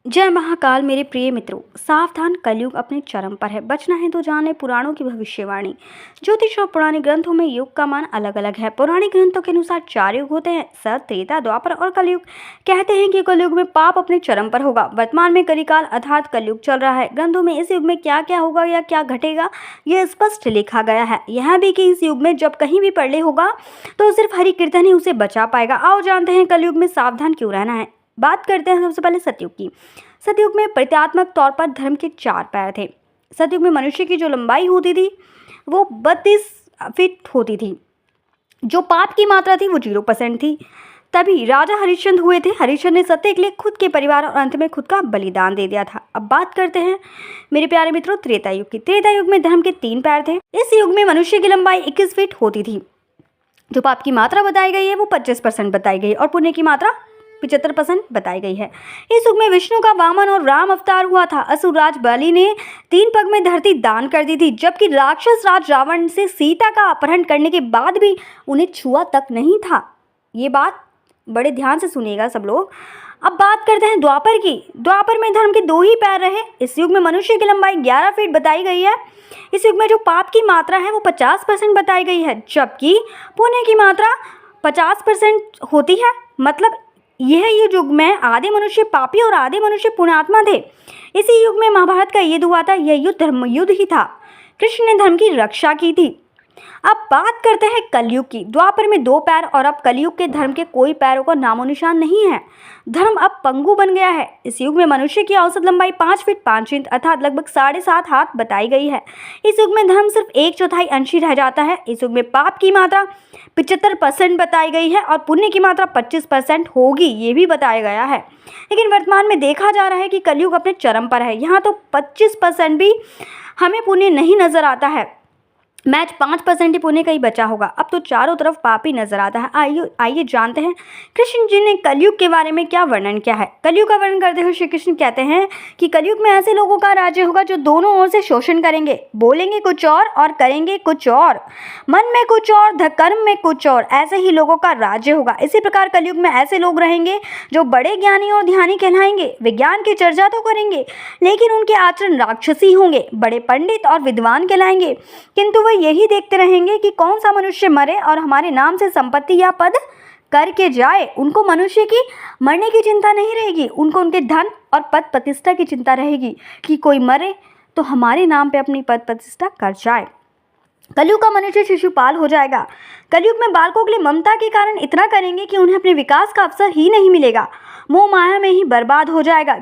जय महाकाल मेरे प्रिय मित्रों, सावधान कलयुग अपने चरम पर है। बचना है तो जाने पुराणों की भविष्यवाणी। ज्योतिष और पुराने ग्रंथों में युग का मान अलग अलग है। पौराणिक ग्रंथों के अनुसार 4 युग होते हैं: सत, त्रेता, द्वापर और कलयुग। कहते हैं कि कलयुग में पाप अपने चरम पर होगा। वर्तमान में कलिकाल अर्थात कलयुग चल रहा है। ग्रंथों में इस युग में क्या क्या होगा या क्या घटेगा यह स्पष्ट लिखा गया है। यह भी कि इस युग में जब कहीं भी प्रलय होगा तो सिर्फ हरि कीर्तन ही उसे बचा पाएगा। आओ जानते हैं कलयुग में सावधान क्यों रहना है। बात करते हैं सबसे पहले सतयुग की। सतयुग में प्रतीकात्मक तौर पर धर्म के 4 पैर थे। सतयुग में मनुष्य की जो लंबाई होती थी वो 32 फीट होती थी। जो पाप की मात्रा थी वो 0% थी। तभी राजा हरिश्चंद्र हुए थे। हरिश्चंद्र ने सत्य के लिए खुद के परिवार और अंत में खुद का बलिदान दे दिया था। अब बात करते हैं मेरे प्यारे मित्रों त्रेता युग की। त्रेता युग में धर्म के 3 पैर थे। इस युग में मनुष्य की लंबाई 21 फीट होती थी। जो पाप की मात्रा बताई गई है वो 25% बताई गई और पुण्य की मात्रा 75% बताई गई है। इस युग में विष्णु का वामन और राम अवतार हुआ था। असुरराज बलि ने 3 पग में धरती दान कर दी थी, जबकि राक्षस राज रावण से सीता का अपहरण करने के बाद भी उन्हें छुआ तक नहीं था। ये बात बड़े ध्यान से सुनिएगा सब लोग। अब बात करते हैं द्वापर की। द्वापर में धर्म के 2 ही पैर रहे। इस युग में मनुष्य की लंबाई 11 फीट बताई गई है। इस युग में जो पाप की मात्रा है वो 50% बताई गई है, जबकि पुण्य की मात्रा 50% होती है। मतलब यह युग में आधे मनुष्य पापी और आधे मनुष्य पुण्यात्मा थे। इसी युग में महाभारत का युद्ध हुआ था। यह युद्ध धर्म युद्ध ही था। कृष्ण ने धर्म की रक्षा की थी। अब बात करते हैं कलयुग की। द्वापर में 2 पैर और अब कलयुग के धर्म के कोई पैरों का नामो निशान नहीं है। धर्म अब पंगु बन गया है। इस युग में मनुष्य की औसत लंबाई 5 फीट 5 इंच अर्थात लगभग 7.5 हाथ बताई गई है। इस युग में धर्म सिर्फ 1/4 अंश ही रह जाता है। इस युग में पाप की मात्रा 75% बताई गई है और पुण्य की मात्रा 25% होगी, ये भी बताया गया है। लेकिन वर्तमान में देखा जा रहा है कि कलयुग अपने चरम पर है। यहाँ तो 25% भी हमें पुण्य नहीं नजर आता है। मैच 5% ही पुण्य का ही बचा होगा। अब तो चारों तरफ पाप ही नजर आता है। आइए जानते हैं कृष्ण जी ने कलयुग के बारे में क्या वर्णन किया है। कलयुग का वर्णन करते हुए श्री कृष्ण कहते हैं कि कलयुग में ऐसे लोगों का राज्य होगा जो दोनों ओर से शोषण करेंगे, बोलेंगे कुछ और करेंगे कुछ और, मन में कुछ और कर्म में कुछ और। ऐसे ही लोगों का राज्य होगा। इसी प्रकार कलयुग में ऐसे लोग रहेंगे जो बड़े ज्ञानी और ध्यानी कहलाएंगे, विज्ञान की चर्चा तो करेंगे लेकिन उनके आचरण राक्षसी होंगे, बड़े पंडित और विद्वान कहलाएंगे किंतु यही देखते रहेंगे कि कौन सा मनुष्य मरे और हमारे नाम से संपत्ति या पद करके जाए। उनको मनुष्य की मरने की चिंता नहीं रहेगी, उनको उनके धन और पद प्रतिष्ठा की चिंता रहेगी कि कोई मरे तो हमारे नाम पे अपनी पद प्रतिष्ठा कर जाए। कलयुग का मनुष्य शिशुपाल हो जाएगा। कलयुग में बालकों के लिए ममता के कारण इतना करेंगे कि उन्हें अपने विकास का अवसर ही नहीं मिलेगा। मोह माया में ही बर्बाद हो जाएगा।